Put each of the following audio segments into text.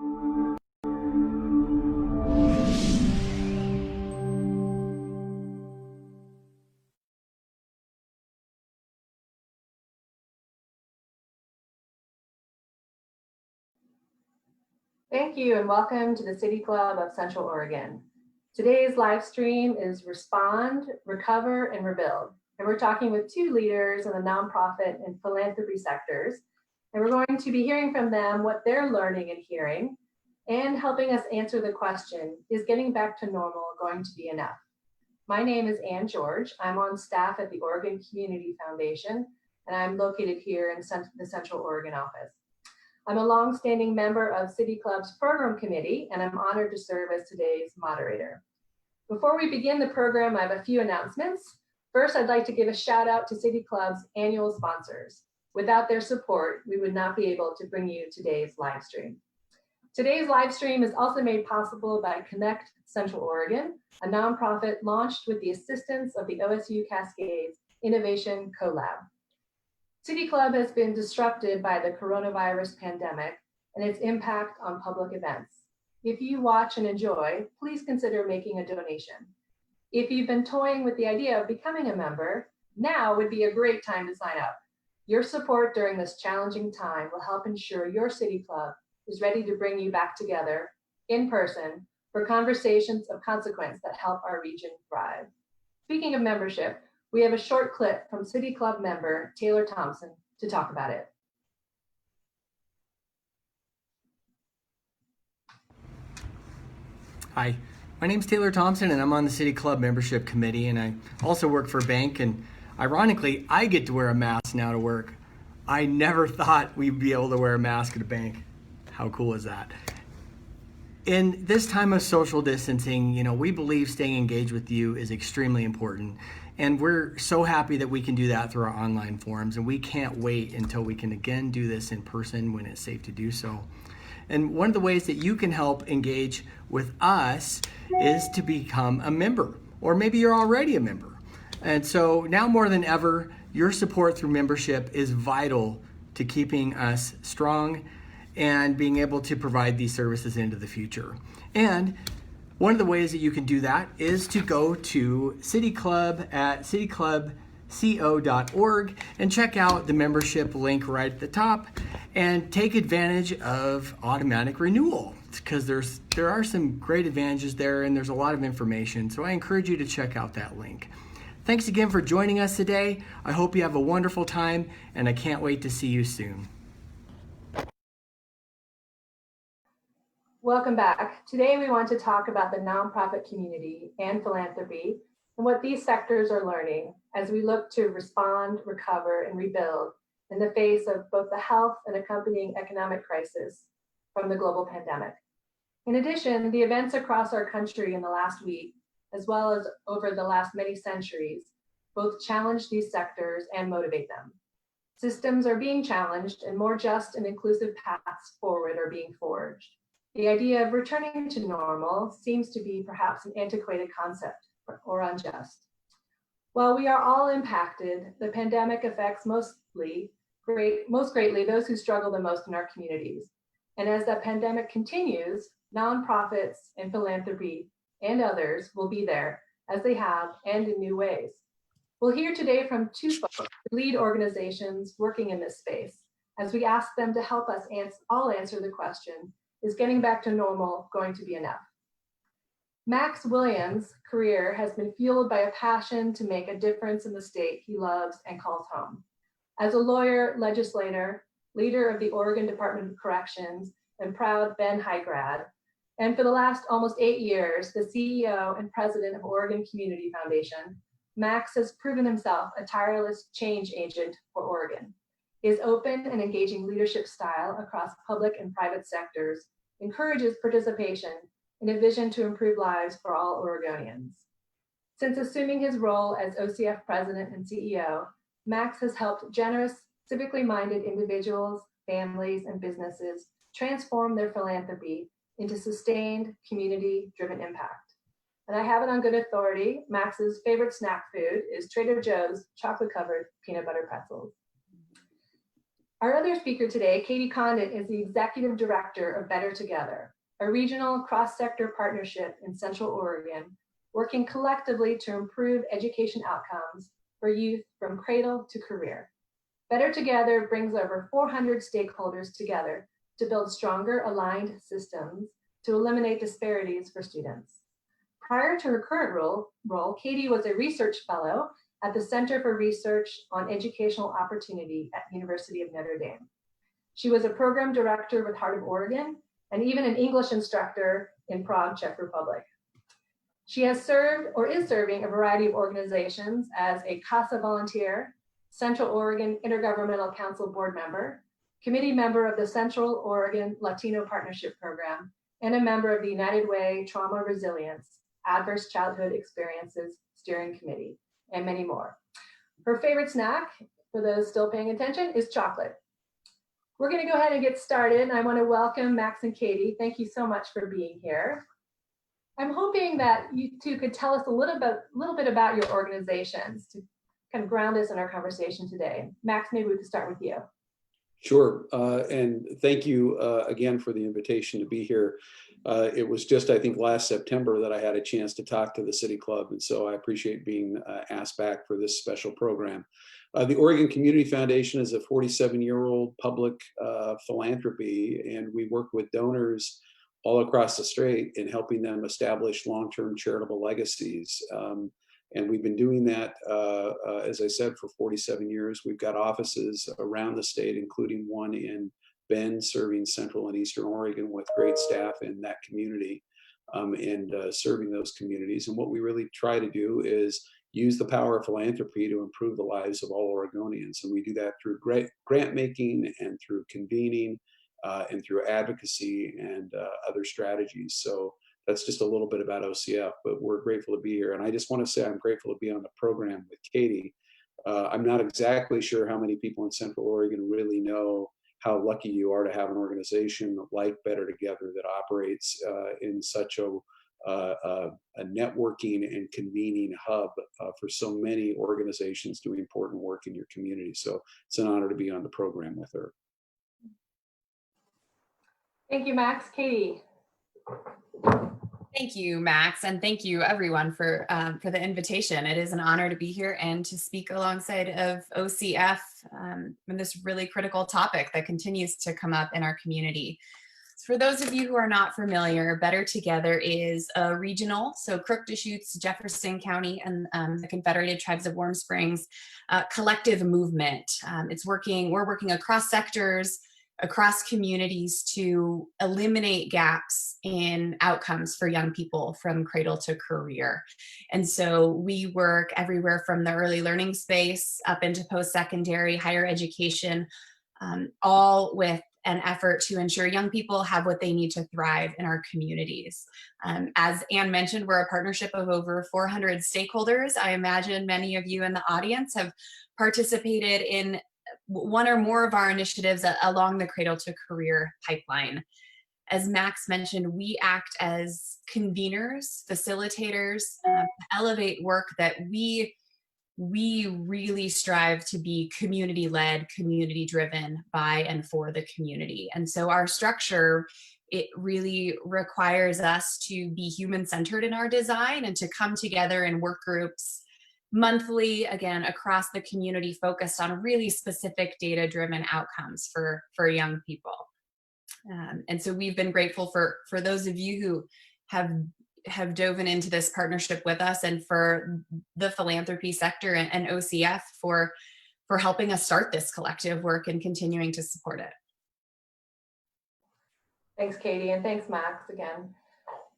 Thank you and welcome to the City Club of Central Oregon. Today's live stream is Respond, Recover, and Rebuild. And we're talking with two leaders in the nonprofit and philanthropy sectors. And we're going to be hearing from them what they're learning and hearing and helping us answer the question, is getting back to normal going to be enough? My name is Ann George. I'm on staff at the Oregon Community Foundation, and I'm located here in the Central Oregon office. I'm a longstanding member of City Club's program committee, and I'm honored to serve as today's moderator. Before we begin the program, I have a few announcements. First, I'd like to give a shout out to City Club's annual sponsors. Without their support, we would not be able to bring you today's live stream. Today's live stream is also made possible by Connect Central Oregon, a nonprofit launched with the assistance of the OSU Cascades Innovation CoLab. City Club has been disrupted by the coronavirus pandemic and its impact on public events. If you watch and enjoy, please consider making a donation. If you've been toying with the idea of becoming a member, now would be a great time to sign up. Your support during this challenging time will help ensure your City Club is ready to bring you back together in person for conversations of consequence that help our region thrive. Speaking of membership, we have a short clip from City Club member Taylor Thompson to talk about it. Hi, my name's Taylor Thompson and I'm on the City Club membership committee, and I also work for a bank, and ironically, I get to wear a mask now to work. I never thought we'd be able to wear a mask at a bank. How cool is that? In this time of social distancing, we believe staying engaged with you is extremely important. And we're so happy that we can do that through our online forums, and we can't wait until we can again do this in person when it's safe to do so. And one of the ways that you can help engage with us is to become a member, or maybe you're already a member. And so now more than ever, your support through membership is vital to keeping us strong and being able to provide these services into the future. And one of the ways that you can do that is to go to City Club at cityclubco.org and check out the membership link right at the top and take advantage of automatic renewal, because there are some great advantages there and there's a lot of information. So I encourage you to check out that link. Thanks again for joining us today. I hope you have a wonderful time, and I can't wait to see you soon. Welcome back. Today we want to talk about the nonprofit community and philanthropy and what these sectors are learning as we look to respond, recover, and rebuild in the face of both the health and accompanying economic crisis from the global pandemic. In addition, the events across our country in the last week, as well as over the last many centuries, both challenge these sectors and motivate them. Systems are being challenged, and more just and inclusive paths forward are being forged. The idea of returning to normal seems to be perhaps an antiquated concept or unjust. While we are all impacted, the pandemic affects most greatly those who struggle the most in our communities. And as the pandemic continues, nonprofits and philanthropy and others will be there, as they have, and in new ways. We'll hear today from two folks who lead organizations working in this space, as we ask them to help us all answer the question, is getting back to normal going to be enough? Max Williams' career has been fueled by a passion to make a difference in the state he loves and calls home. As a lawyer, legislator, leader of the Oregon Department of Corrections, and proud Ben High grad, and for the last almost 8 years, the CEO and president of Oregon Community Foundation, Max has proven himself a tireless change agent for Oregon. His open and engaging leadership style across public and private sectors encourages participation in a vision to improve lives for all Oregonians. Since assuming his role as OCF president and CEO, Max has helped generous, civically minded individuals, families, and businesses transform their philanthropy into sustained, community-driven impact. And I have it on good authority, Max's favorite snack food is Trader Joe's chocolate-covered peanut butter pretzels. Our other speaker today, Katie Condit, is the Executive Director of Better Together, a regional cross-sector partnership in Central Oregon, working collectively to improve education outcomes for youth from cradle to career. Better Together brings over 400 stakeholders together to build stronger, aligned systems to eliminate disparities for students. Prior to her current role, Katie was a research fellow at the Center for Research on Educational Opportunity at University of Notre Dame. She was a program director with Heart of Oregon and even an English instructor in Prague, Czech Republic. She has served or is serving a variety of organizations as a CASA volunteer, Central Oregon Intergovernmental Council board member, committee member of the Central Oregon Latino Partnership Program, and a member of the United Way Trauma Resilience Adverse Childhood Experiences Steering Committee, and many more. Her favorite snack, for those still paying attention, is chocolate. We're going to go ahead and get started. I want to welcome Max and Katie. Thank you so much for being here. I'm hoping that you two could tell us a little bit about your organizations to kind of ground us in our conversation today. Max, maybe we could start with you. Sure, and thank you again for the invitation to be here. It was just, I think, last September that I had a chance to talk to the City Club, and so I appreciate being asked back for this special program. The Oregon Community Foundation is a 47-year-old public philanthropy, and we work with donors all across the state in helping them establish long-term charitable legacies. And we've been doing that, as I said, for 47 years. We've got offices around the state, including one in Bend, serving Central and Eastern Oregon with great staff in that community and serving those communities. And what we really try to do is use the power of philanthropy to improve the lives of all Oregonians. And we do that through grant making and through convening and through advocacy and other strategies. So that's just a little bit about OCF, but we're grateful to be here. And I just want to say I'm grateful to be on the program with Katie. I'm not exactly sure how many people in Central Oregon really know how lucky you are to have an organization like Better Together that operates in such a networking and convening hub for so many organizations doing important work in your community. So it's an honor to be on the program with her. Thank you, Max. Katie. Thank you, Max, and thank you everyone for the invitation. It is an honor to be here and to speak alongside of OCF on this really critical topic that continues to come up in our community. For those of you who are not familiar, Better Together is a regional, so Crook, Deschutes, Jefferson County, and the Confederated Tribes of Warm Springs collective movement. We're working across sectors, across communities to eliminate gaps in outcomes for young people from cradle to career. And so we work everywhere from the early learning space up into post-secondary, higher education, all with an effort to ensure young people have what they need to thrive in our communities. As Anne mentioned, we're a partnership of over 400 stakeholders. I imagine many of you in the audience have participated in one or more of our initiatives along the cradle to career pipeline. As Max mentioned, we act as conveners, facilitators, to elevate work that we really strive to be community-led, community-driven by and for the community. And so our structure, it really requires us to be human-centered in our design and to come together in work groups monthly, again, across the community, focused on really specific data-driven outcomes for young people. And so we've been grateful for those of you who have dove into this partnership with us, and for the philanthropy sector and OCF for helping us start this collective work and continuing to support it. Thanks, Katie, and thanks, Max, again.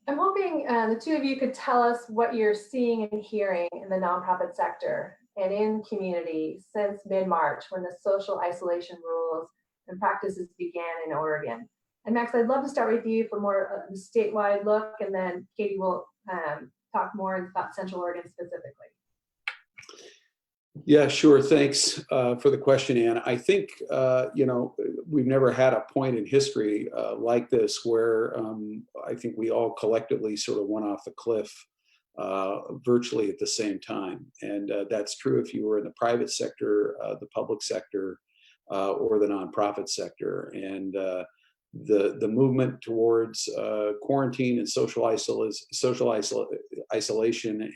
I'm hoping the two of you could tell us what you're seeing and hearing in the nonprofit sector and in community since mid-March, when the social isolation rules and practices began in Oregon. And Max, I'd love to start with you for more of a statewide look, and then Katie will talk more about Central Oregon specifically. Yeah, sure. Thanks for the question, Ann. I think, we've never had a point in history like this where I think we all collectively sort of went off the cliff virtually at the same time. And that's true if you were in the private sector, the public sector, or the nonprofit sector. And the movement towards quarantine and social isolation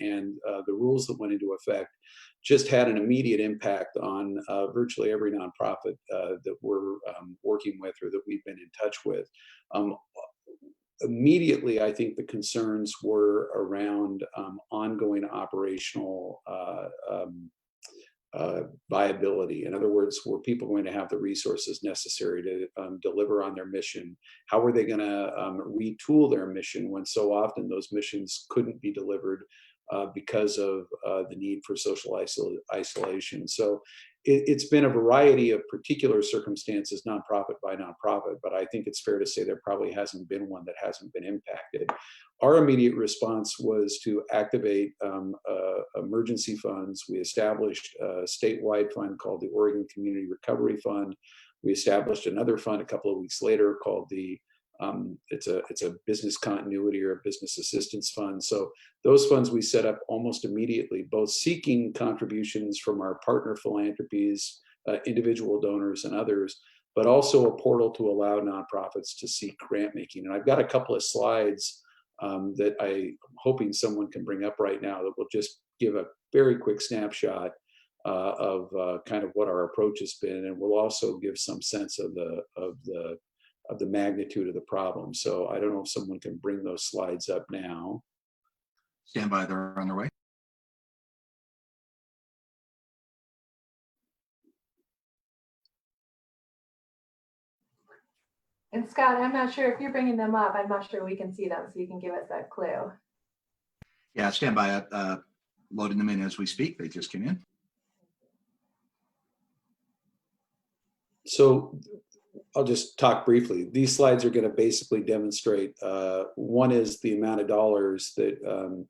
and the rules that went into effect just had an immediate impact on virtually every nonprofit that we're working with or that we've been in touch with. Immediately, I think the concerns were around ongoing operational viability. In other words, were people going to have the resources necessary to deliver on their mission? How were they going to retool their mission when so often those missions couldn't be delivered because of the need for social isolation? So it's been a variety of particular circumstances, nonprofit by nonprofit, but I think it's fair to say there probably hasn't been one that hasn't been impacted. Our immediate response was to activate emergency funds. We established a statewide fund called the Oregon Community Recovery Fund. We established another fund a couple of weeks later called the it's a business continuity or a business assistance fund. So those funds we set up almost immediately, both seeking contributions from our partner philanthropies, individual donors and others, but also a portal to allow nonprofits to seek grant making. And I've got a couple of slides that I'm hoping someone can bring up right now that will just give a very quick snapshot of kind of what our approach has been, and will also give some sense of the magnitude of the problem. So I don't know if someone can bring those slides up now. Stand by, they're on their way. And Scott, I'm not sure if you're bringing them up. I'm not sure we can see them, so you can give us that clue. Yeah, stand by, loading them in as we speak. They just came in. So I'll just talk briefly. These slides are going to basically demonstrate, one is the amount of dollars that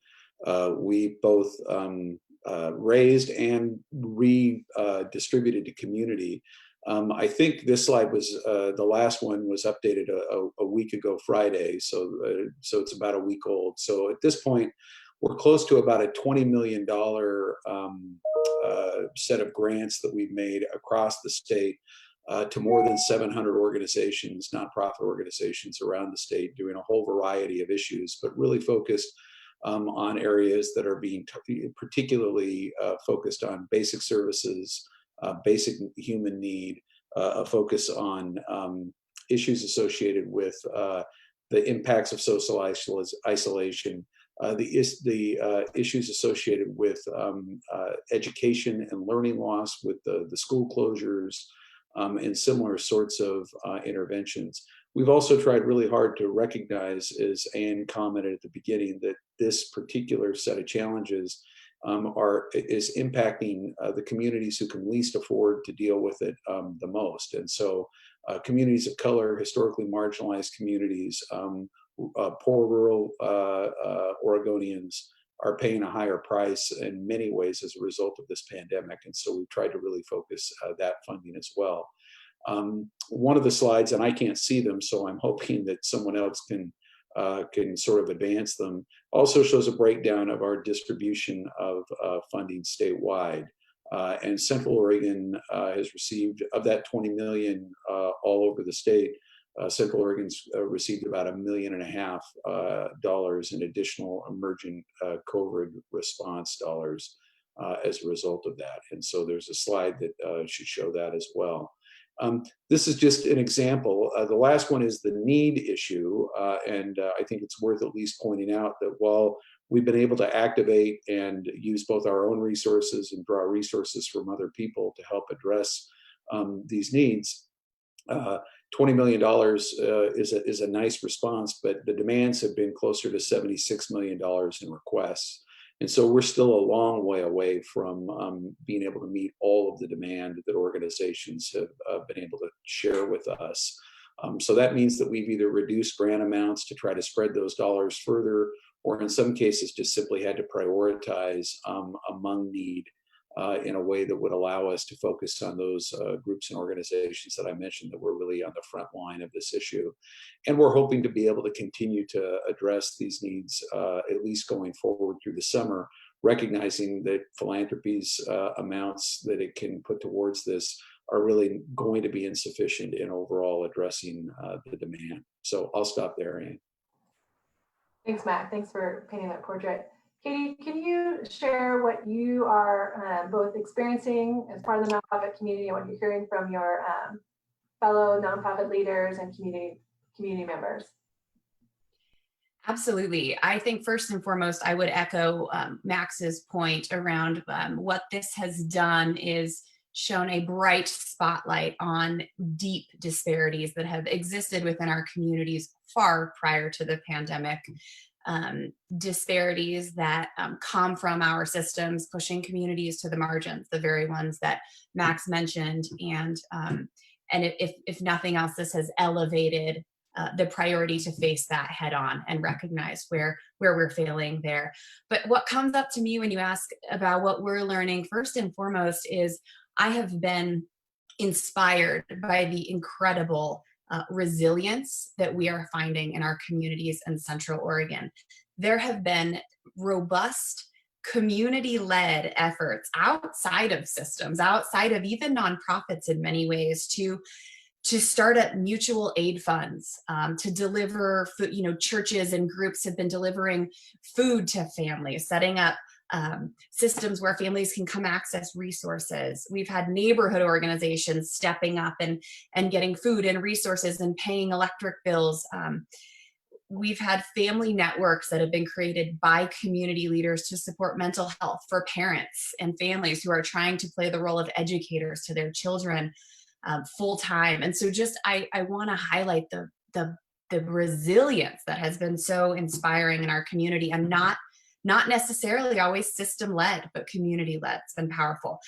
we both raised and redistributed to community. I think this slide was, the last one was updated a week ago Friday, so it's about a week old. So at this point, we're close to about a $20 million set of grants that we've made across the state to more than 700 organizations, nonprofit organizations around the state, doing a whole variety of issues, but really focused on areas that are being particularly focused on basic services, basic human need, a focus on issues associated with the impacts of social isolation, the issues associated with education and learning loss with the school closures, and similar sorts of interventions. We've also tried really hard to recognize, as Anne commented at the beginning, that this particular set of challenges is impacting the communities who can least afford to deal with it the most. And so communities of color, historically marginalized communities, poor rural Oregonians are paying a higher price in many ways as a result of this pandemic. And so we've tried to really focus that funding as well. One of the slides, and I can't see them, so I'm hoping that someone else can sort of advance them, also shows a breakdown of our distribution of funding statewide. And Central Oregon has received, of that 20 million all over the state, Central Oregon's received about $1.5 million in additional emergent COVID response dollars as a result of that. And so there's a slide that should show that as well. This is just an example. The last one is the need issue. And I think it's worth at least pointing out that while we've been able to activate and use both our own resources and draw resources from other people to help address these needs, $20 million is a nice response, but the demands have been closer to $76 million in requests. And so we're still a long way away from being able to meet all of the demand that organizations have been able to share with us. So that means that we've either reduced grant amounts to try to spread those dollars further, or in some cases just simply had to prioritize among need in a way that would allow us to focus on those groups and organizations that I mentioned that were really on the front line of this issue. And we're hoping to be able to continue to address these needs, at least going forward through the summer, recognizing that philanthropy's amounts that it can put towards this are really going to be insufficient in overall addressing the demand. So I'll stop there, Ann. Thanks, Matt. Thanks for painting that portrait. Katie, can you share what you are both experiencing as part of the nonprofit community and what you're hearing from your fellow nonprofit leaders and community members? Absolutely. I think first and foremost, I would echo Max's point around what this has done is shown a bright spotlight on deep disparities that have existed within our communities far prior to the pandemic. Disparities that come from our systems pushing communities to the margins, the very ones that Max mentioned. And if nothing else, this has elevated the priority to face that head on and recognize where we're failing there. But what comes up to me when you ask about what we're learning, first and foremost, is I have been inspired by the incredible resilience that we are finding in our communities in Central Oregon. There have been robust community-led efforts outside of systems, outside of even nonprofits in many ways, to start up mutual aid funds, to deliver food. Churches and groups have been delivering food to families, setting up systems where families can come access resources. We've had neighborhood organizations stepping up and getting food and resources and paying electric bills. We've had family networks that have been created by community leaders to support mental health for parents and families who are trying to play the role of educators to their children full time. And so I want to highlight the resilience that has been so inspiring in our community, and not necessarily always system led, but community led. It's been powerful.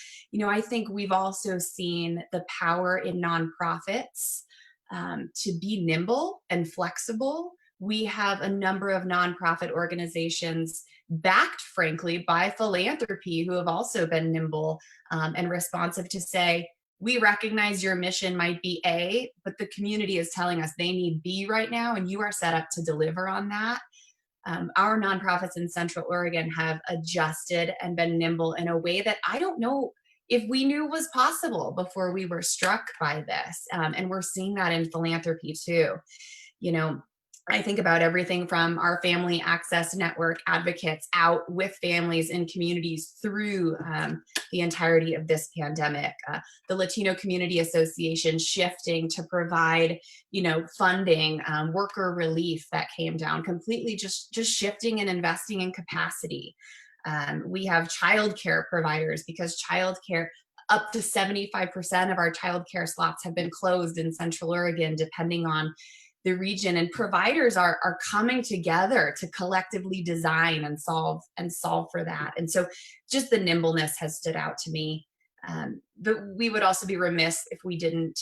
I think we've also seen the power in nonprofits to be nimble and flexible. We have a number of nonprofit organizations backed, frankly, by Philanthropy, who have also been nimble and responsive to say, we recognize your mission might be A, but the community is telling us they need B right now, and you are set up to deliver on that. Our nonprofits in Central Oregon have adjusted and been nimble in a way that I don't know if we knew was possible before we were struck by this. And we're seeing that in Philanthropy too. I think about everything from our family access network advocates out with families and communities through the entirety of this pandemic. The Latino Community Association shifting to provide, funding, worker relief that came down, completely just shifting and investing in capacity. We have childcare providers, because childcare, up to 75% of our childcare slots have been closed in Central Oregon, depending on the region, and providers are coming together to collectively design and solve for that. And so just the nimbleness has stood out to me. But we would also be remiss if we didn't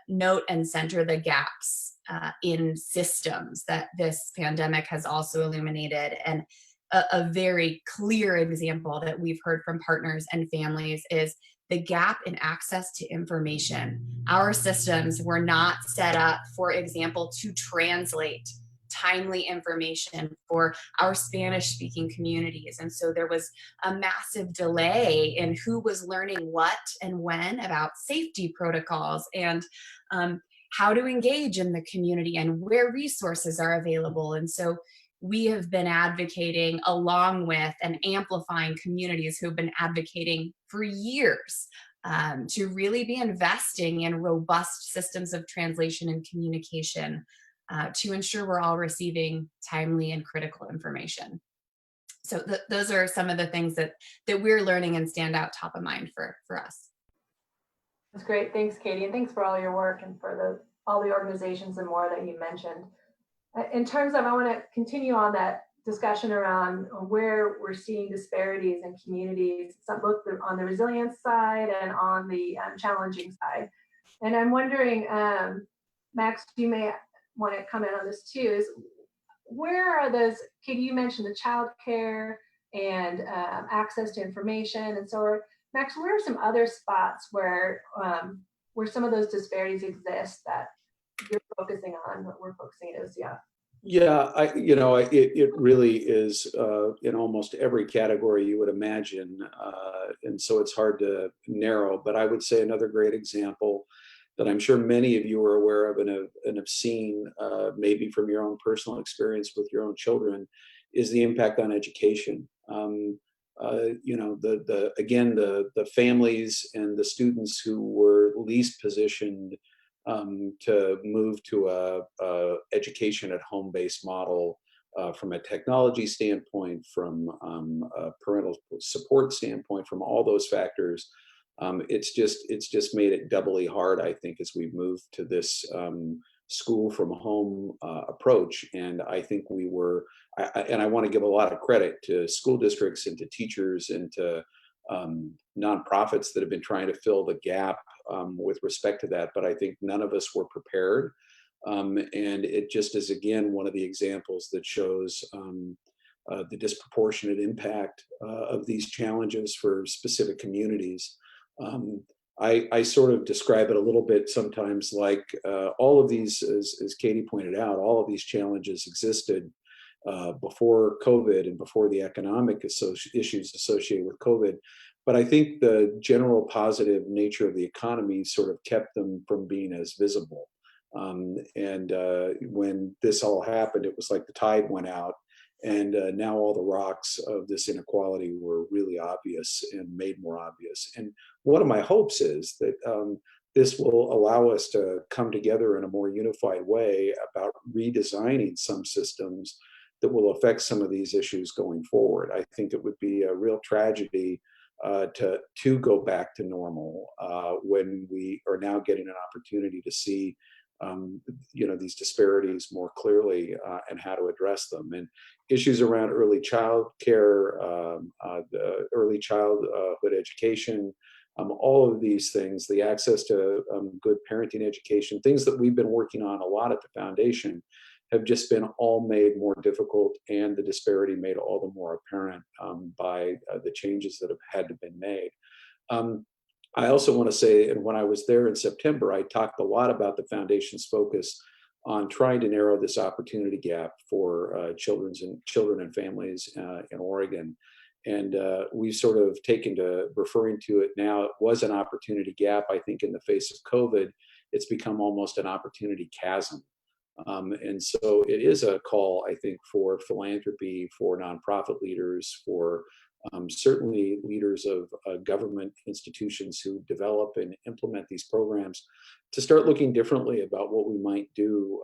note and center the gaps in systems that this pandemic has also illuminated. And a very clear example that we've heard from partners and families is the gap in access to information. Our systems were not set up, for example, to translate timely information for our Spanish-speaking communities. And so there was a massive delay in who was learning what and when about safety protocols and how to engage in the community and where resources are available. And so we have been advocating along with and amplifying communities who have been advocating for years to really be investing in robust systems of translation and communication to ensure we're all receiving timely and critical information. So those are some of the things that we're learning and stand out top of mind for us. That's great. Thanks, Katie. And thanks for all your work and for all the organizations and more that you mentioned. In terms of, I want to continue on that discussion around where we're seeing disparities in communities, both on the resilience side and on the challenging side. And I'm wondering, Max, you may want to comment on this too, is where are those, Katie, you mentioned the childcare and access to information. And so, Max, where are some other spots where some of those disparities exist that you're focusing on, what we're focusing at OCF? Yeah, it really is in almost every category you would imagine, and so it's hard to narrow. But I would say another great example that I'm sure many of you are aware of and have seen, maybe from your own personal experience with your own children, is the impact on education. The again the families and the students who were least positioned to move to a education at home based model, from a technology standpoint, from a parental support standpoint, from all those factors. It's just made it doubly hard, I think, as we move to this school from home approach. And I think and I want to give a lot of credit to school districts and to teachers and to nonprofits that have been trying to fill the gap with respect to that. But I think none of us were prepared. And it just is, again, one of the examples that shows the disproportionate impact of these challenges for specific communities. I sort of describe it a little bit sometimes like all of these, as Katie pointed out, all of these challenges existed before COVID and before the economic issues associated with COVID. But I think the general positive nature of the economy sort of kept them from being as visible. And when this all happened, it was like the tide went out. And now all the rocks of this inequality were really obvious and made more obvious. And one of my hopes is that this will allow us to come together in a more unified way about redesigning some systems that will affect some of these issues going forward. I think it would be a real tragedy to go back to normal when we are now getting an opportunity to see these disparities more clearly, and how to address them. And issues around early child care, the early childhood education, all of these things, the access to good parenting education, things that we've been working on a lot at the foundation, have just been all made more difficult, and the disparity made all the more apparent by the changes that have had to be made. I also want to say, and when I was there in September, I talked a lot about the foundation's focus on trying to narrow this opportunity gap for children and families in Oregon. And we've sort of taken to referring to it now. It was an opportunity gap. I think in the face of COVID, it's become almost an opportunity chasm. And so it is a call, I think, for philanthropy, for nonprofit leaders, for certainly leaders of government institutions who develop and implement these programs, to start looking differently about what we might do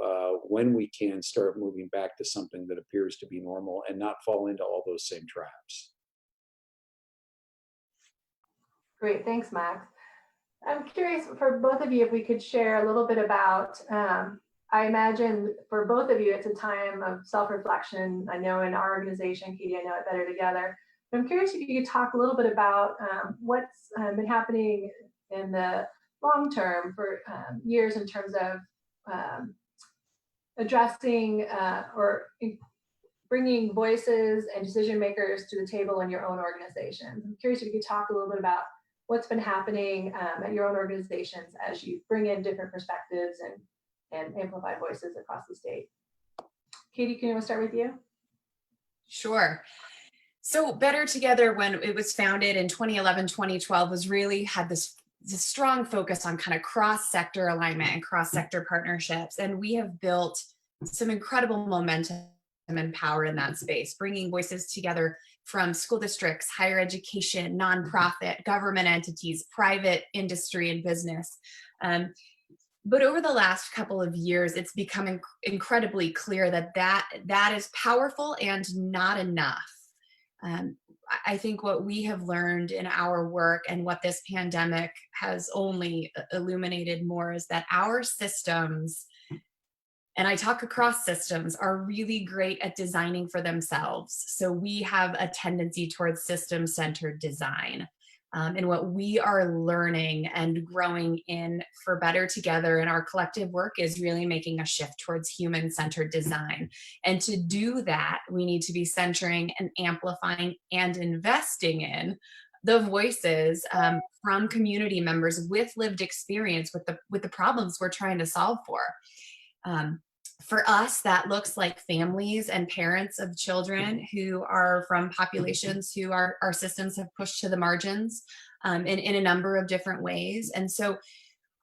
when we can start moving back to something that appears to be normal and not fall into all those same traps. Great, thanks, Max. I'm curious for both of you if we could share a little bit about, I imagine for both of you, it's a time of self-reflection. I know in our organization, Katie, I know it better together. But I'm curious if you could talk a little bit about what's been happening in the long term for years in terms of addressing or bringing voices and decision makers to the table in your own organizations. I'm curious if you could talk a little bit about what's been happening at your own organizations as you bring in different perspectives and amplify voices across the state. Katie, can we start with you? Sure. So Better Together, when it was founded in 2011, 2012, was really had this strong focus on kind of cross-sector alignment and cross-sector partnerships. And we have built some incredible momentum and power in that space, bringing voices together from school districts, higher education, nonprofit, government entities, private industry, and business. But over the last couple of years, it's become incredibly clear that is powerful and not enough. I think what we have learned in our work and what this pandemic has only illuminated more is that our systems, and I talk across systems, are really great at designing for themselves. So we have a tendency towards system-centered design. And what we are learning and growing in for Better Together in our collective work is really making a shift towards human-centered design. And to do that, we need to be centering and amplifying and investing in the voices from community members with lived experience with the problems we're trying to solve for. For us, that looks like families and parents of children who are from populations who our systems have pushed to the margins in a number of different ways. And so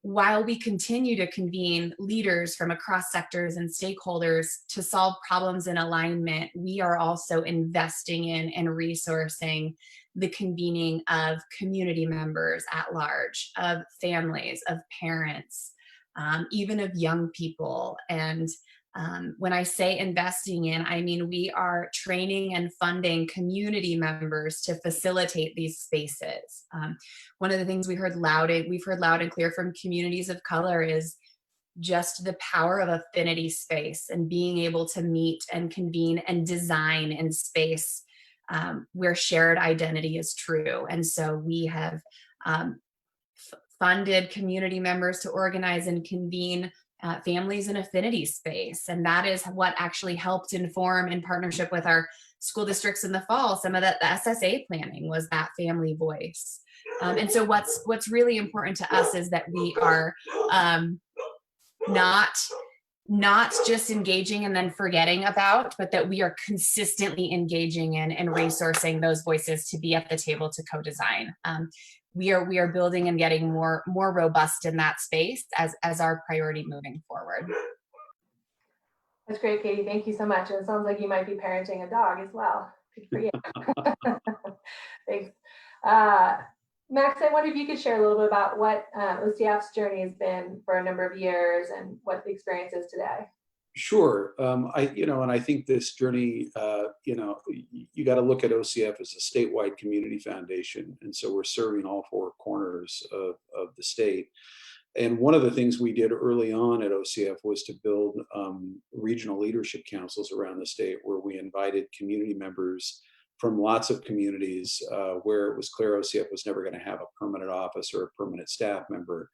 while we continue to convene leaders from across sectors and stakeholders to solve problems in alignment, we are also investing in and resourcing the convening of community members at large, of families, of parents, even of young people. And when I say investing in, I mean we are training and funding community members to facilitate these spaces. One of the things we've heard loud and clear from communities of color is just the power of affinity space and being able to meet and convene and design in space where shared identity is true. And so we have funded community members to organize and convene families in affinity space. And that is what actually helped inform, in partnership with our school districts in the fall, some of the SSA planning was that family voice. And so what's really important to us is that we are not just engaging and then forgetting about, but that we are consistently engaging in and resourcing those voices to be at the table to co-design. We are building and getting more robust in that space as our priority moving forward. That's great, Katie. Thank you so much. And it sounds like you might be parenting a dog as well. Good for you. Thanks. Max, I wonder if you could share a little bit about what OCF's journey has been for a number of years and what the experience is today. Sure. I think this journey, you got to look at OCF as a statewide community foundation. And so we're serving all four corners of the state. And one of the things we did early on at OCF was to build regional leadership councils around the state where we invited community members from lots of communities where it was clear OCF was never going to have a permanent office or a permanent staff member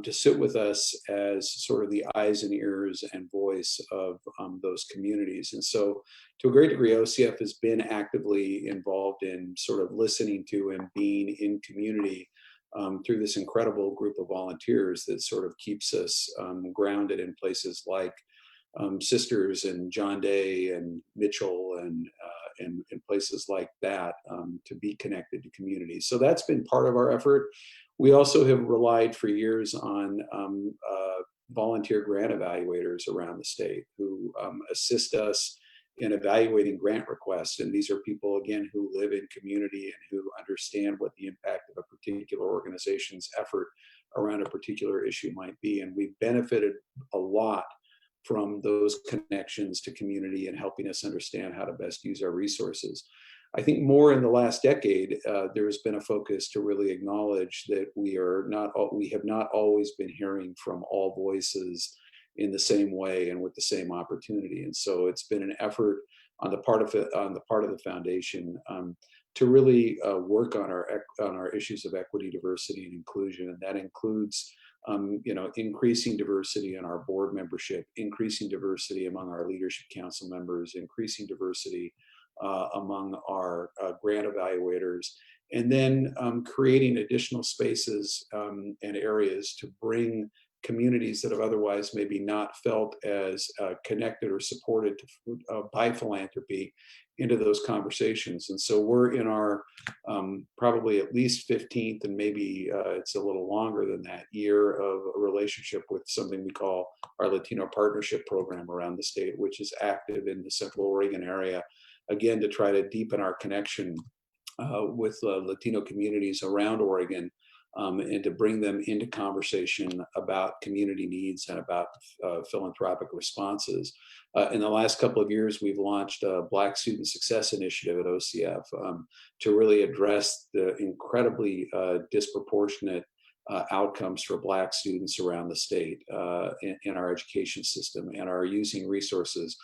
to sit with us as sort of the eyes and ears and voice of those communities. And so to a great degree, OCF has been actively involved in sort of listening to and being in community through this incredible group of volunteers that sort of keeps us grounded in places like Sisters and John Day and Mitchell and places like that to be connected to communities. So that's been part of our effort. We also have relied for years on volunteer grant evaluators around the state who assist us in evaluating grant requests. And these are people, again, who live in community and who understand what the impact of a particular organization's effort around a particular issue might be. And we've benefited a lot from those connections to community and helping us understand how to best use our resources. I think more in the last decade, there has been a focus to really acknowledge that we have not always been hearing from all voices in the same way and with the same opportunity. And so it's been an effort on the part of the foundation to really work on our issues of equity, diversity, and inclusion, and that includes increasing diversity in our board membership, increasing diversity among our leadership council members, increasing diversity among our grant evaluators, and then creating additional spaces and areas to bring communities that have otherwise maybe not felt as connected or supported by philanthropy into those conversations. And so we're in our probably at least 15th and maybe it's a little longer than that year of a relationship with something we call our Latino Partnership Program around the state, which is active in the Central Oregon area, again, to try to deepen our connection with Latino communities around Oregon and to bring them into conversation about community needs and about philanthropic responses. In the last couple of years, we've launched a Black Student Success Initiative at OCF to really address the incredibly disproportionate outcomes for Black students around the state in our education system, and are using resources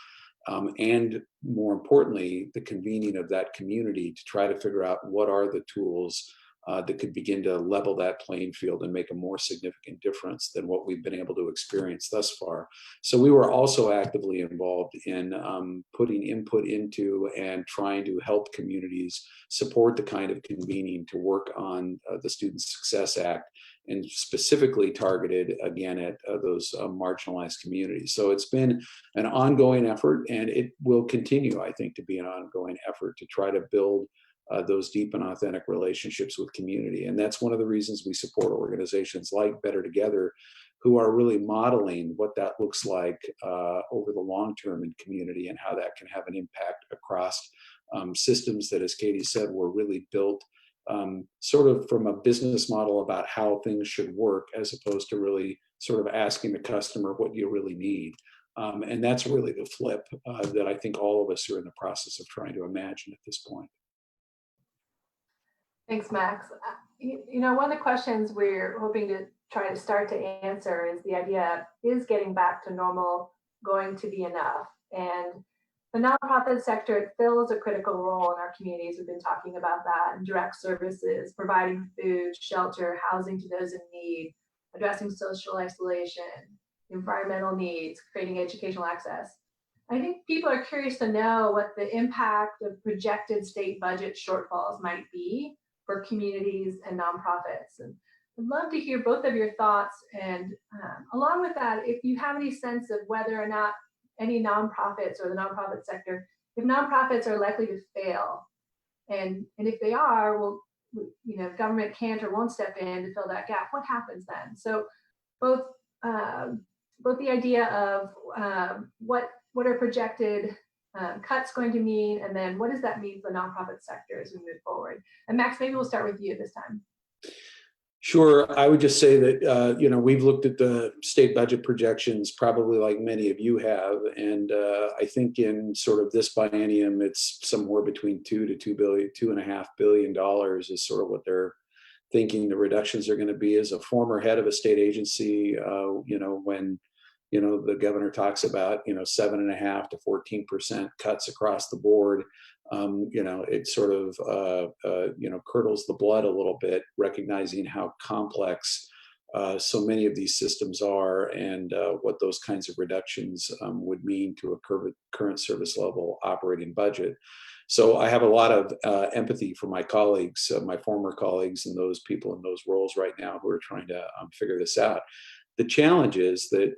and more importantly, the convening of that community to try to figure out what are the tools that could begin to level that playing field and make a more significant difference than what we've been able to experience thus far. So we were also actively involved in putting input into and trying to help communities support the kind of convening to work on the Student Success Act, and specifically targeted again at those marginalized communities. So it's been an ongoing effort, and it will continue, I think, to be an ongoing effort to try to build those deep and authentic relationships with community. And that's one of the reasons we support organizations like Better Together, who are really modeling what that looks like over the long term in community, and how that can have an impact across systems that, as Katie said, were really built sort of from a business model about how things should work, as opposed to really sort of asking the customer what you really need. And that's really the flip that I think all of us are in the process of trying to imagine at this point. Thanks, Max. One of the questions we're hoping to try to start to answer is the idea, is getting back to normal going to be enough? And the nonprofit sector fills a critical role in our communities. We've been talking about that, and direct services, providing food, shelter, housing to those in need, addressing social isolation, environmental needs, creating educational access. I think people are curious to know what the impact of projected state budget shortfalls might be for communities and nonprofits. And I'd love to hear both of your thoughts. And along with that, if you have any sense of whether or not any nonprofits or the nonprofit sector, if nonprofits are likely to fail, and if they are, well, government can't or won't step in to fill that gap, what happens then? So both the idea of what are projected cuts going to mean, and then what does that mean for the nonprofit sector as we move forward? And Max, maybe we'll start with you this time. Sure. I would just say that, we've looked at the state budget projections probably like many of you have. And I think in sort of this biennium, it's somewhere between $2.5 billion is sort of what they're thinking the reductions are going to be. As a former head of a state agency, when the governor talks about 7.5% to 14% cuts across the board, it sort of curdles the blood a little bit, recognizing how complex so many of these systems are, and what those kinds of reductions would mean to a current service level operating budget. So I have a lot of empathy for my colleagues, my former colleagues, and those people in those roles right now who are trying to figure this out. The challenge is that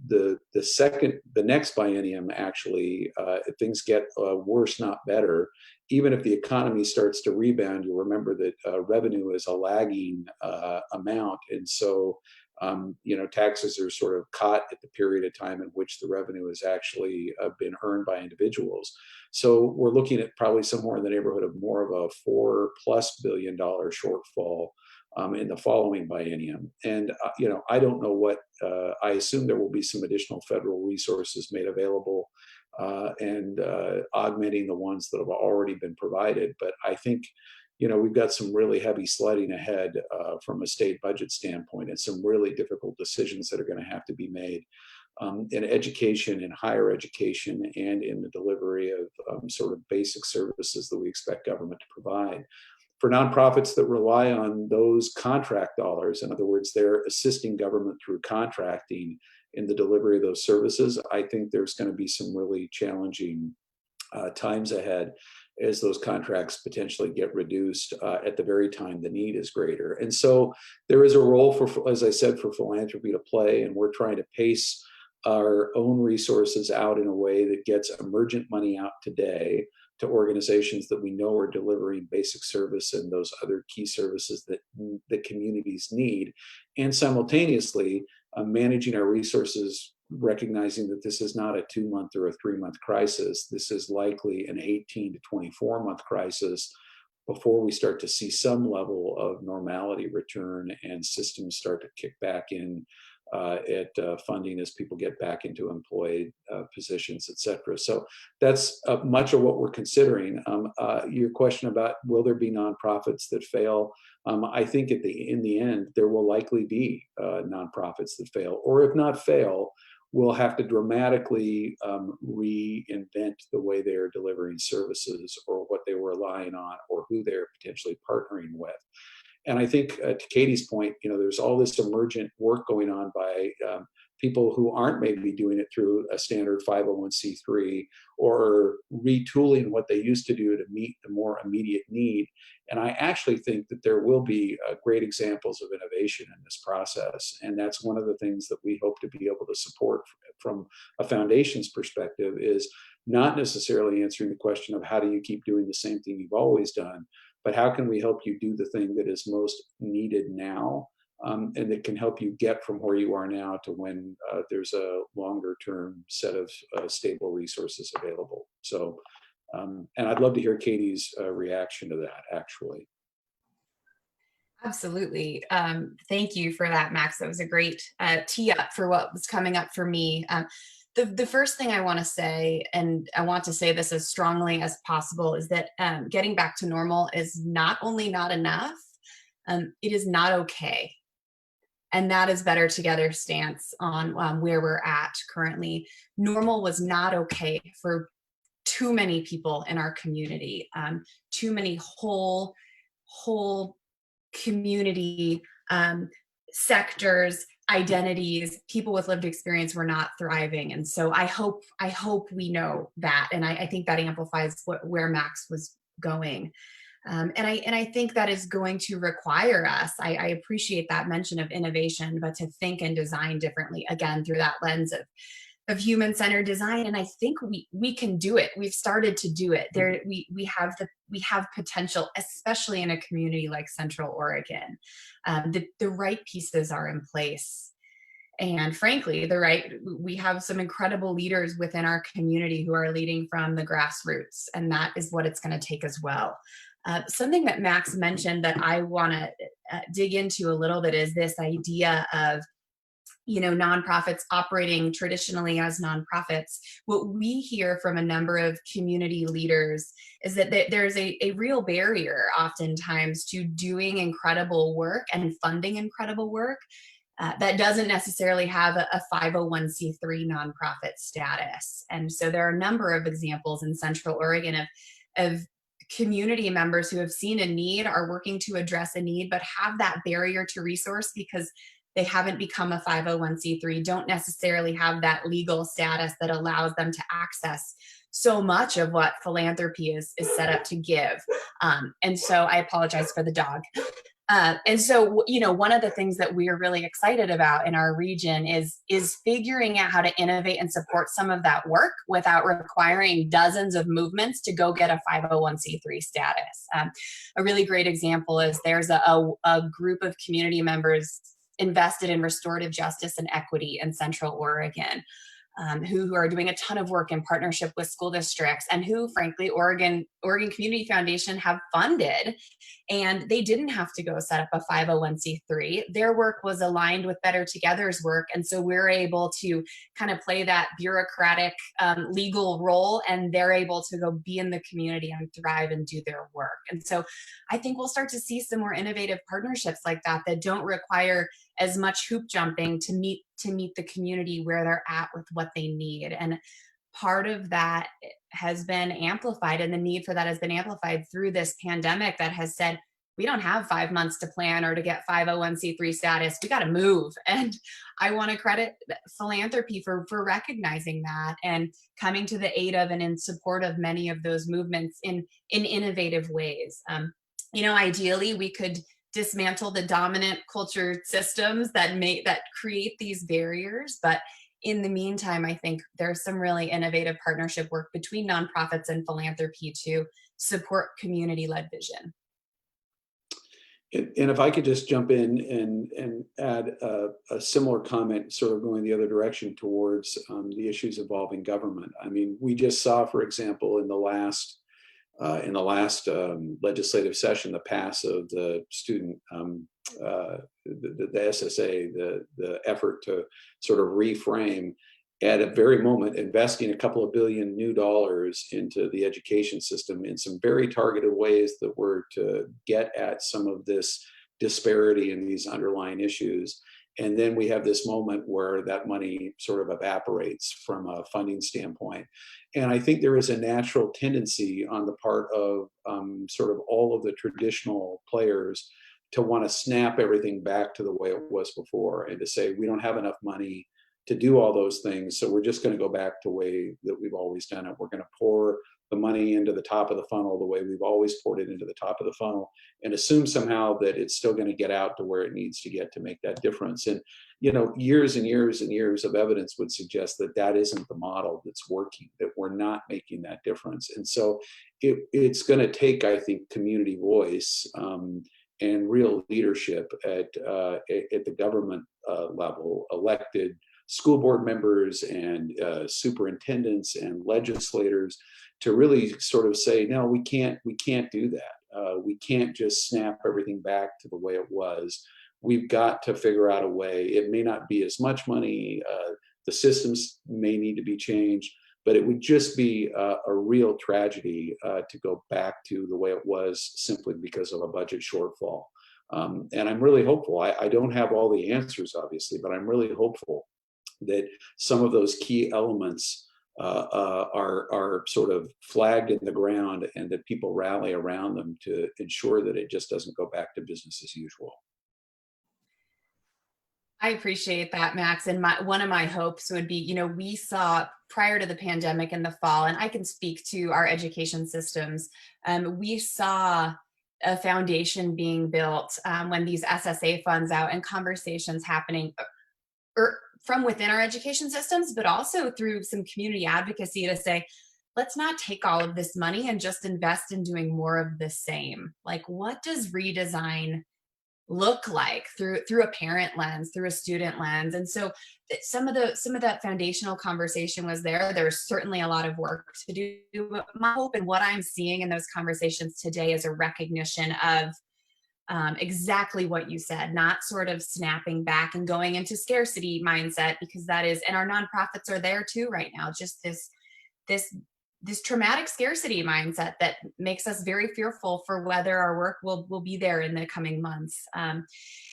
the next biennium, actually, if things get worse, not better, even if the economy starts to rebound, you'll remember that revenue is a lagging amount. And so, taxes are sort of caught at the period of time in which the revenue has actually been earned by individuals. So we're looking at probably somewhere in the neighborhood of more of a $4+ billion shortfall in the following biennium. And, I don't know what, I assume there will be some additional federal resources made available and augmenting the ones that have already been provided. But I think, we've got some really heavy sledding ahead from a state budget standpoint, and some really difficult decisions that are going to have to be made in education, in higher education, and in the delivery of sort of basic services that we expect government to provide. For nonprofits that rely on those contract dollars, in other words, they're assisting government through contracting in the delivery of those services, I think there's going to be some really challenging times ahead as those contracts potentially get reduced at the very time the need is greater. And so there is a role for, as I said, for philanthropy to play, and we're trying to pace our own resources out in a way that gets emergent money out today to organizations that we know are delivering basic service and those other key services that the communities need, and simultaneously managing our resources, recognizing that this is not a 2-month or a 3-month crisis. This is likely an 18 to 24-month crisis before we start to see some level of normality return and systems start to kick back in at funding as people get back into employed positions, et cetera. So that's much of what we're considering. Your question about will there be nonprofits that fail? I think in the end, there will likely be nonprofits that fail, or if not fail, we'll have to dramatically reinvent the way they're delivering services, or what they were relying on, or who they're potentially partnering with. And I think to Katie's point, there's all this emergent work going on by people who aren't maybe doing it through a standard 501c3 or retooling what they used to do to meet the more immediate need. And I actually think that there will be great examples of innovation in this process. And that's one of the things that we hope to be able to support from a foundation's perspective, is not necessarily answering the question of how do you keep doing the same thing you've always done, but how can we help you do the thing that is most needed now, and that can help you get from where you are now to when there's a longer term set of stable resources available. So, and I'd love to hear Katie's reaction to that, actually. Absolutely. Thank you for that, Max. That was a great tee up for what was coming up for me. The first thing I want to say, and I want to say this as strongly as possible, is that getting back to normal is not only not enough, it is not okay. And that is Better Together stance on where we're at currently. Normal was not okay for too many people in our community, too many whole community sectors, identities, people with lived experience were not thriving. And so I hope we know that. And I think that amplifies where Max was going. And I think that is going to require us, I appreciate that mention of innovation, but to think and design differently, again, through that lens of human-centered design. And I think we can do it. We've started to do it. There, we have potential, especially in a community like Central Oregon. The right pieces are in place. And frankly, we have some incredible leaders within our community who are leading from the grassroots, and that is what it's going to take as well. Something that Max mentioned that I want to dig into a little bit is this idea of nonprofits operating traditionally as nonprofits. What we hear from a number of community leaders is that there's a real barrier oftentimes to doing incredible work and funding incredible work that doesn't necessarily have a 501c3 nonprofit status. And so there are a number of examples in Central Oregon of community members who have seen a need, are working to address a need, but have that barrier to resource because they haven't become a 501c3, don't necessarily have that legal status that allows them to access so much of what philanthropy is set up to give. And so I apologize for the dog. And so, one of the things that we are really excited about in our region is figuring out how to innovate and support some of that work without requiring dozens of movements to go get a 501c3 status. A really great example is there's a group of community members invested in restorative justice and equity in Central Oregon, who are doing a ton of work in partnership with school districts, and who, frankly, Oregon Community Foundation have funded, and they didn't have to go set up a 501c3. Their work was aligned with Better Together's work, and so we're able to kind of play that bureaucratic legal role, and they're able to go be in the community and thrive and do their work. And so I think we'll start to see some more innovative partnerships like that don't require as much hoop jumping to meet the community where they're at with what they need. And part of that has been amplified, and the need for that has been amplified through this pandemic that has said, we don't have 5 months to plan or to get 501c3 status. We got to move. And I want to credit Philanthropy for recognizing that and coming to the aid of and in support of many of those movements in innovative ways. Ideally, we could dismantle the dominant culture systems that create these barriers. But in the meantime, I think there's some really innovative partnership work between nonprofits and philanthropy to support community-led vision. And if I could just jump in and add a similar comment, sort of going the other direction towards the issues involving government. I mean, we just saw, for example, in the last legislative session, the pass of the student, the SSA, the effort to sort of reframe at a very moment, investing a couple of billion new dollars into the education system in some very targeted ways that were to get at some of this disparity in these underlying issues. And then we have this moment where that money sort of evaporates from a funding standpoint. And I think there is a natural tendency on the part of sort of all of the traditional players to want to snap everything back to the way it was before and to say, we don't have enough money to do all those things. So we're just going to go back to the way that we've always done it. We're going to pour the money into the top of the funnel the way we've always poured it into the top of the funnel and assume somehow that it's still going to get out to where it needs to get to make that difference. And, years and years and years of evidence would suggest that that isn't the model that's working, that we're not making that difference. And so it's going to take, I think, community voice and real leadership at the government level, elected school board members and superintendents and legislators to really sort of say, no, we can't do that. We can't just snap everything back to the way it was. We've got to figure out a way. It may not be as much money. The systems may need to be changed, but it would just be a real tragedy to go back to the way it was simply because of a budget shortfall. And I'm really hopeful. I don't have all the answers, obviously, but I'm really hopeful that some of those key elements are sort of flagged in the ground and that people rally around them to ensure that it just doesn't go back to business as usual. I appreciate that, Max. And one of my hopes would be, we saw prior to the pandemic in the fall, and I can speak to our education systems, we saw a foundation being built when these SSA funds out and conversations happening from within our education systems, but also through some community advocacy to say, let's not take all of this money and just invest in doing more of the same. Like, what does redesign look like through a parent lens, through a student lens? And so some of that foundational conversation was there. There's certainly a lot of work to do, but my hope and what I'm seeing in those conversations today is a recognition of exactly what you said, not sort of snapping back and going into scarcity mindset, because that is, and our nonprofits are there too right now, just this traumatic scarcity mindset that makes us very fearful for whether our work will be there in the coming months. And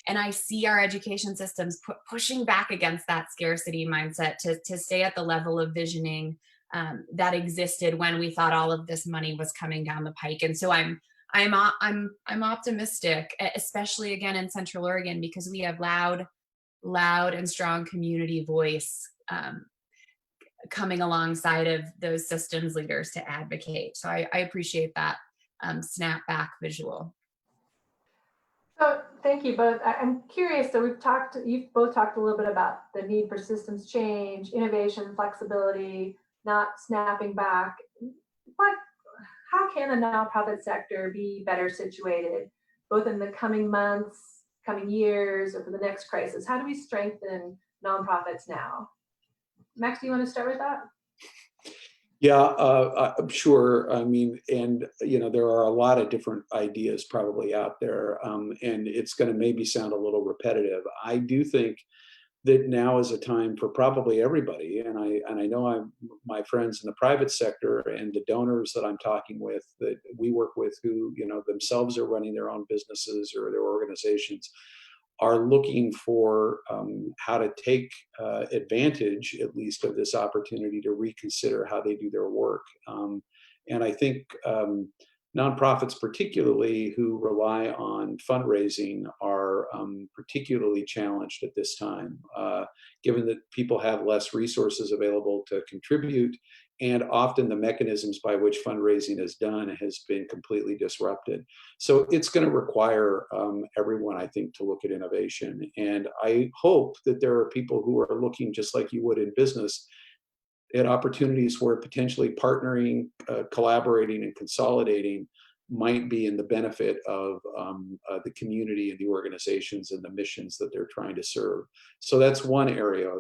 I see our education systems pushing back against that scarcity mindset to stay at the level of visioning that existed when we thought all of this money was coming down the pike. And so I'm optimistic, especially again in Central Oregon, because we have loud and strong community voice coming alongside of those systems leaders to advocate. So I appreciate that snapback visual. So thank you both. I'm curious, so you've both talked a little bit about the need for systems change, innovation, flexibility, not snapping back. How can the nonprofit sector be better situated, both in the coming months, coming years, or for the next crisis? How do we strengthen nonprofits now? Max, do you want to start with that? Yeah, I'm sure. I mean, and there are a lot of different ideas probably out there, and it's going to maybe sound a little repetitive. I do think that now is a time for probably everybody, and I know my friends in the private sector and the donors that I'm talking with, that we work with, who themselves are running their own businesses or their organizations, are looking for how to take advantage, at least, of this opportunity to reconsider how they do their work. And I think nonprofits, particularly who rely on fundraising, are particularly challenged at this time, given that people have less resources available to contribute, and often the mechanisms by which fundraising is done has been completely disrupted. So it's going to require everyone, I think, to look at innovation. And I hope that there are people who are looking, just like you would in business, at opportunities where potentially partnering, collaborating, and consolidating might be in the benefit of the community and the organizations and the missions that they're trying to serve. So that's one area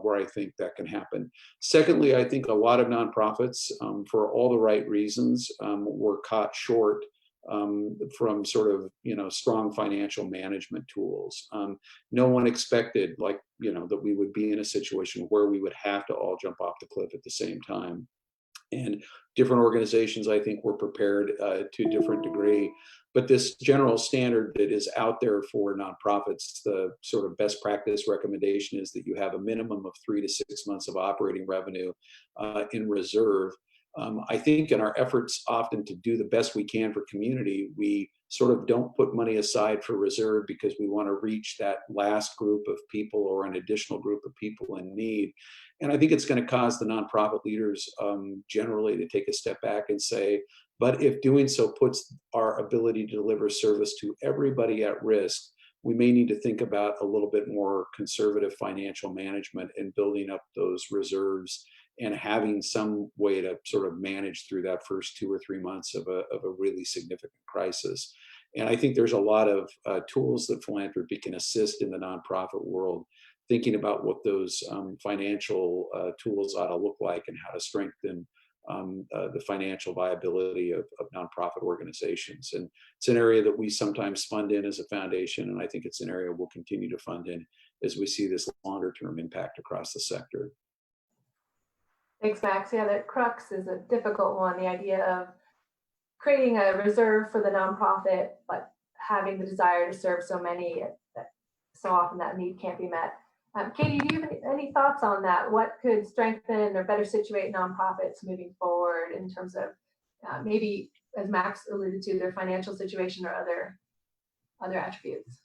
where I think that can happen. Secondly, I think a lot of nonprofits, for all the right reasons, were caught short from sort of strong financial management tools. No one expected, that we would be in a situation where we would have to all jump off the cliff at the same time. And different organizations, I think, were prepared to a different degree. But this general standard that is out there for nonprofits, the sort of best practice recommendation is that you have a minimum of 3 to 6 months of operating revenue in reserve. I think in our efforts often to do the best we can for community, we sort of don't put money aside for reserve because we want to reach that last group of people or an additional group of people in need. And I think it's going to cause the nonprofit leaders generally to take a step back and say, but if doing so puts our ability to deliver service to everybody at risk, we may need to think about a little bit more conservative financial management and building up those reserves and having some way to sort of manage through that first 2 or 3 months of a really significant crisis. And I think there's a lot of tools that philanthropy can assist in the nonprofit world, thinking about what those financial tools ought to look like and how to strengthen the financial viability of nonprofit organizations. And it's an area that we sometimes fund in as a foundation, and I think it's an area we'll continue to fund in as we see this longer term impact across the sector. Thanks, Max. Yeah, that crux is a difficult one. The idea of creating a reserve for the nonprofit, but having the desire to serve so many, that so often that need can't be met. Katie, do you have any thoughts on that? What could strengthen or better situate nonprofits moving forward in terms of maybe, as Max alluded to, their financial situation or other attributes?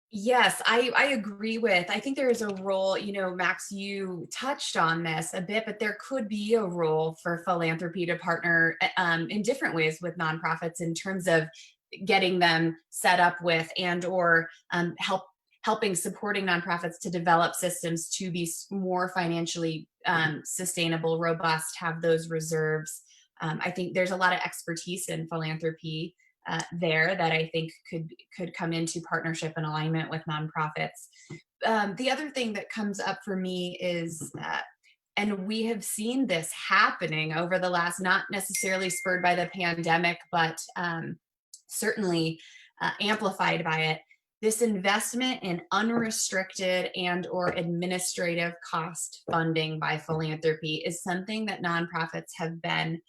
Yes, I agree with. I think there is a role, Max, you touched on this a bit, but there could be a role for philanthropy to partner in different ways with nonprofits in terms of getting them set up with and or helping supporting nonprofits to develop systems to be more financially sustainable, robust, have those reserves. I think there's a lot of expertise in philanthropy there that I think could come into partnership and alignment with nonprofits. The other thing that comes up for me is, and we have seen this happening over the last, not necessarily spurred by the pandemic, but certainly amplified by it, this investment in unrestricted and or administrative cost funding by philanthropy is something that nonprofits have been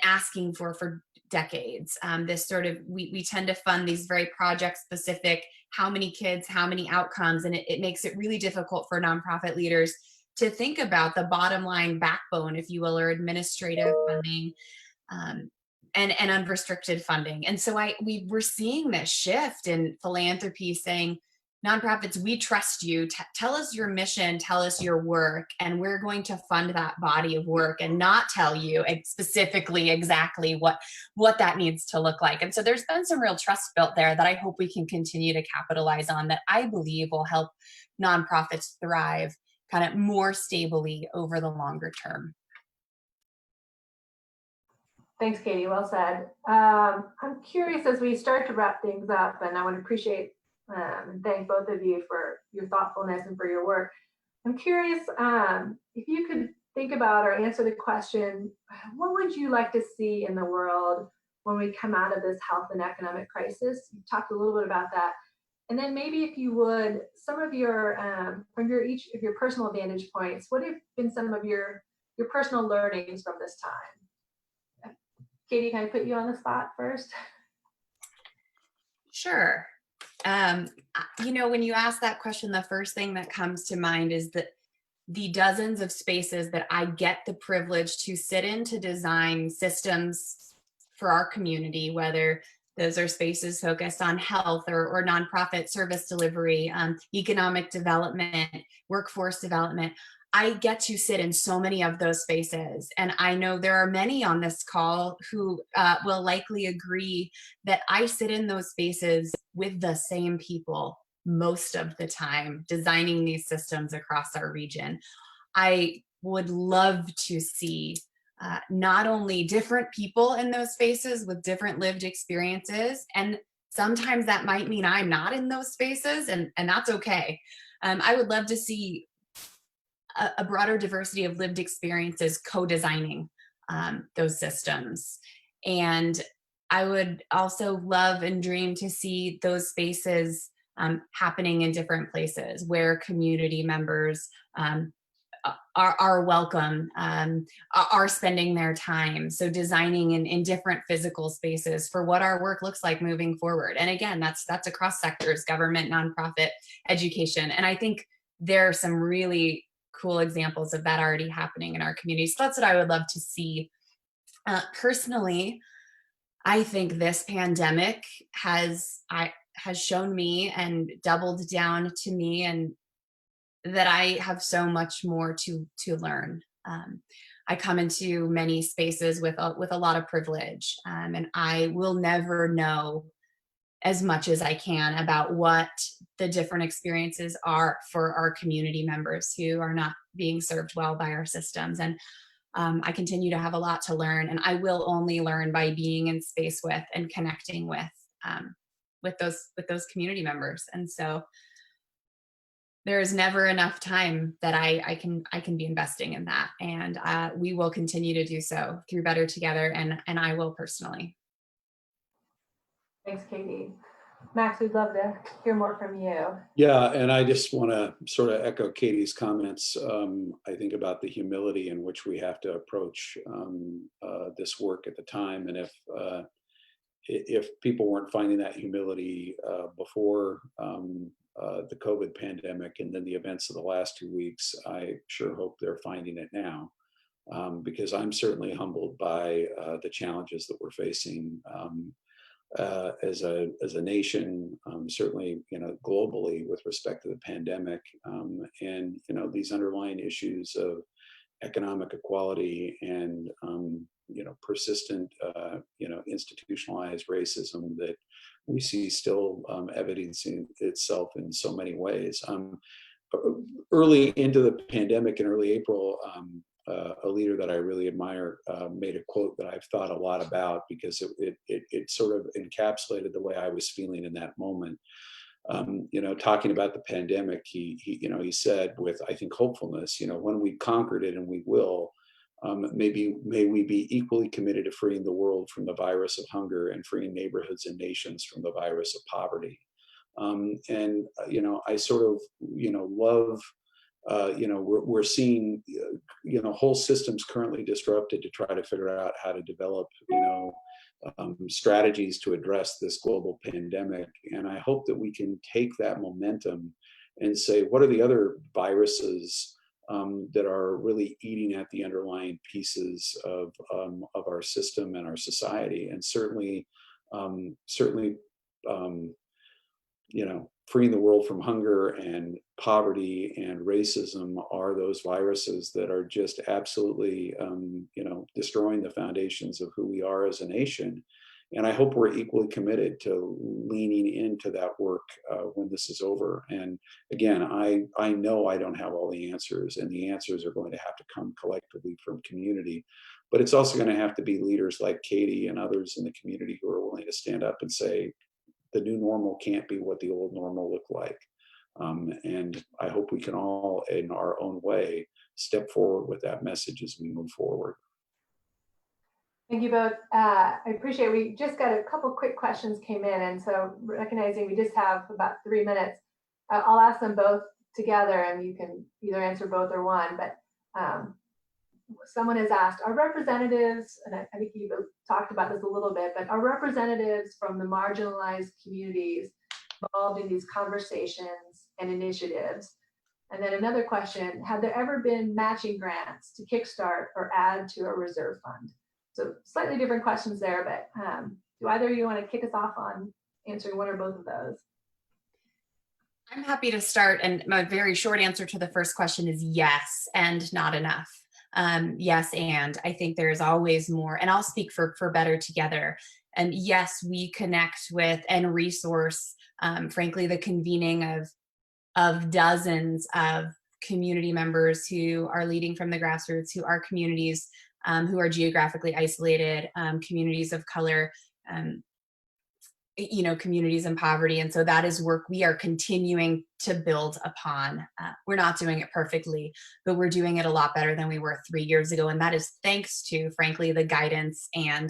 asking for decades. This sort of, we tend to fund these very project specific, how many kids, how many outcomes, and it makes it really difficult for nonprofit leaders to think about the bottom line backbone, if you will, or administrative funding and unrestricted funding. And so we're seeing this shift in philanthropy saying, nonprofits, we trust you. Tell us your mission, tell us your work, and we're going to fund that body of work and not tell you specifically exactly what that needs to look like. And so there's been some real trust built there that I hope we can continue to capitalize on, that I believe will help nonprofits thrive kind of more stably over the longer term. Thanks, Katie. Well said. I'm curious as we start to wrap things up, and I want to appreciate and thank both of you for your thoughtfulness and for your work. I'm curious if you could think about or answer the question, what would you like to see in the world when we come out of this health and economic crisis? You talked a little bit about that. And then maybe if you would, some of your, from each of your personal vantage points, what have been some of your personal learnings from this time? Katie, can I put you on the spot first? Sure. When you ask that question, the first thing that comes to mind is that the dozens of spaces that I get the privilege to sit in to design systems for our community, whether those are spaces focused on health or nonprofit service delivery, economic development, workforce development. I get to sit in so many of those spaces. And I know there are many on this call who will likely agree that I sit in those spaces with the same people most of the time, designing these systems across our region. I would love to see not only different people in those spaces with different lived experiences, and sometimes that might mean I'm not in those spaces, and that's okay. I would love to see a broader diversity of lived experiences co-designing those systems. And I would also love and dream to see those spaces happening in different places where community members are welcome, are spending their time. So designing in different physical spaces for what our work looks like moving forward. And again, that's across sectors, government, nonprofit, education. And I think there are some really cool examples of that already happening in our community. So that's what I would love to see. Personally, I think this pandemic has shown me and doubled down to me, and that I have so much more to learn. I come into many spaces with a lot of privilege, and I will never know as much as I can about what the different experiences are for our community members who are not being served well by our systems. And I continue to have a lot to learn, and I will only learn by being in space with and connecting with those community members. And so there is never enough time that I can be investing in that, and we will continue to do so through Better Together, and I will personally. Thanks, Katie. Max, we'd love to hear more from you. Yeah, and I just want to sort of echo Katie's comments. I think about the humility in which we have to approach this work at the time, and if people weren't finding that humility before the COVID pandemic and then the events of the last 2 weeks, I sure hope they're finding it now, because I'm certainly humbled by the challenges that we're facing as a nation, certainly globally with respect to the pandemic, and these underlying issues of economic equality and persistent institutionalized racism that we see still evidencing itself in so many ways. Early into the pandemic in early April, a leader that I really admire made a quote that I've thought a lot about, because it sort of encapsulated the way I was feeling in that moment. Talking about the pandemic, he said with, I think, hopefulness, when we conquered it, and we will, may we be equally committed to freeing the world from the virus of hunger and freeing neighborhoods and nations from the virus of poverty. I sort of, love, we're seeing, whole systems currently disrupted to try to figure out how to develop, strategies to address this global pandemic. And I hope that we can take that momentum and say, what are the other viruses that are really eating at the underlying pieces of our system and our society? And certainly, freeing the world from hunger and poverty and racism are those viruses that are just absolutely, destroying the foundations of who we are as a nation. And I hope we're equally committed to leaning into that work when this is over. And again, I know I don't have all the answers, and the answers are going to have to come collectively from community. But it's also going to have to be leaders like Katie and others in the community who are willing to stand up and say, the new normal can't be what the old normal looked like. And I hope we can all, in our own way, step forward with that message as we move forward. Thank you both. I appreciate it. We just got a couple quick questions came in, and so recognizing we just have about 3 minutes, I'll ask them both together, and you can either answer both or one. But someone has asked, are representatives, and I think you talked about this a little bit, but are representatives from the marginalized communities involved in these conversations and initiatives? And then another question, have there ever been matching grants to kickstart or add to a reserve fund? So slightly different questions there, but do either of you want to kick us off on answering one or both of those? I'm happy to start, and my very short answer to the first question is yes, and not enough. Yes, and I think there's always more, and I'll speak for Better Together. And yes, we connect with and resource, frankly, the convening of dozens of community members who are leading from the grassroots, who are communities who are geographically isolated, communities of color, communities in poverty. And so that is work we are continuing to build upon. We're not doing it perfectly, but we're doing it a lot better than we were 3 years ago. And that is thanks to, frankly, the guidance and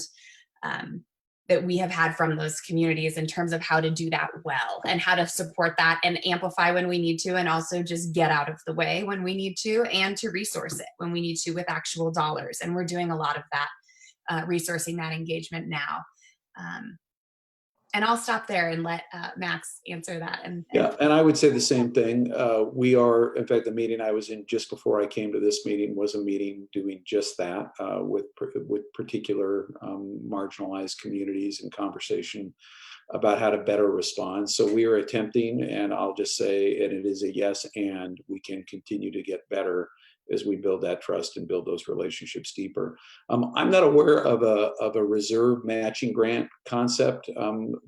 that we have had from those communities in terms of how to do that well, and how to support that and amplify when we need to, and also just get out of the way when we need to, and to resource it when we need to with actual dollars. And we're doing a lot of that, resourcing that engagement now. And I'll stop there and let Max answer that. Yeah, and I would say the same thing. We are, in fact, the meeting I was in just before I came to this meeting was a meeting doing just that with particular marginalized communities and conversation about how to better respond. So we are attempting, and I'll just say, and it is a yes, and we can continue to get better as we build that trust and build those relationships deeper. I'm not aware of a reserve matching grant concept.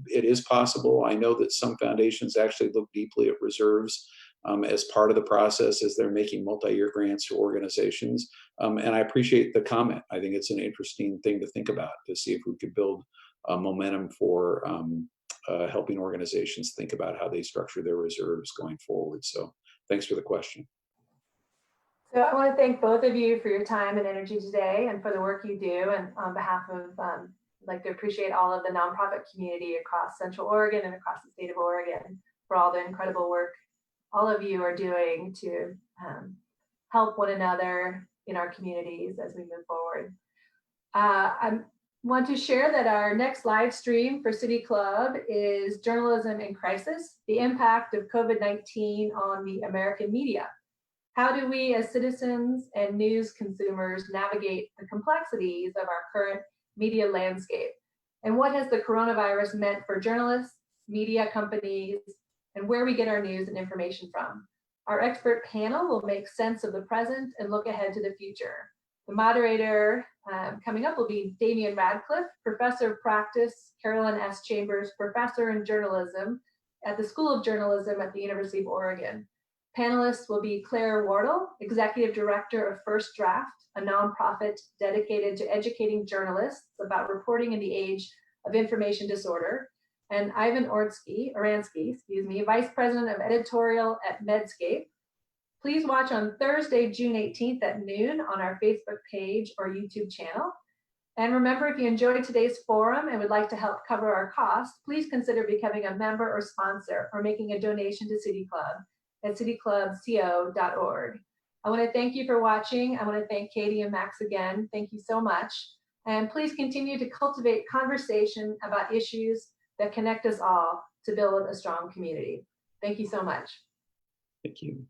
It is possible. I know that some foundations actually look deeply at reserves as part of the process as they're making multi-year grants to organizations. And I appreciate the comment. I think it's an interesting thing to think about, to see if we could build momentum for helping organizations think about how they structure their reserves going forward. So thanks for the question. So I want to thank both of you for your time and energy today and for the work you do. And on behalf of, I'd like to appreciate all of the nonprofit community across Central Oregon and across the state of Oregon for all the incredible work all of you are doing to help one another in our communities as we move forward. I want to share that our next live stream for City Club is Journalism in Crisis, the impact of COVID-19 on the American media. How do we as citizens and news consumers navigate the complexities of our current media landscape? And what has the coronavirus meant for journalists, media companies, and where we get our news and information from? Our expert panel will make sense of the present and look ahead to the future. The moderator coming up will be Damian Radcliffe, Professor of Practice, Carolyn S. Chambers, Professor in Journalism at the School of Journalism at the University of Oregon. Panelists will be Claire Wardle, Executive Director of First Draft, a nonprofit dedicated to educating journalists about reporting in the age of information disorder, and Ivan Oransky, Vice President of Editorial at Medscape. Please watch on Thursday, June 18th at noon on our Facebook page or YouTube channel. And remember, if you enjoyed today's forum and would like to help cover our costs, please consider becoming a member or sponsor or making a donation to City Club at cityclubco.org. I want to thank you for watching. I want to thank Katie and Max again. Thank you so much. And please continue to cultivate conversation about issues that connect us all to build a strong community. Thank you so much. Thank you.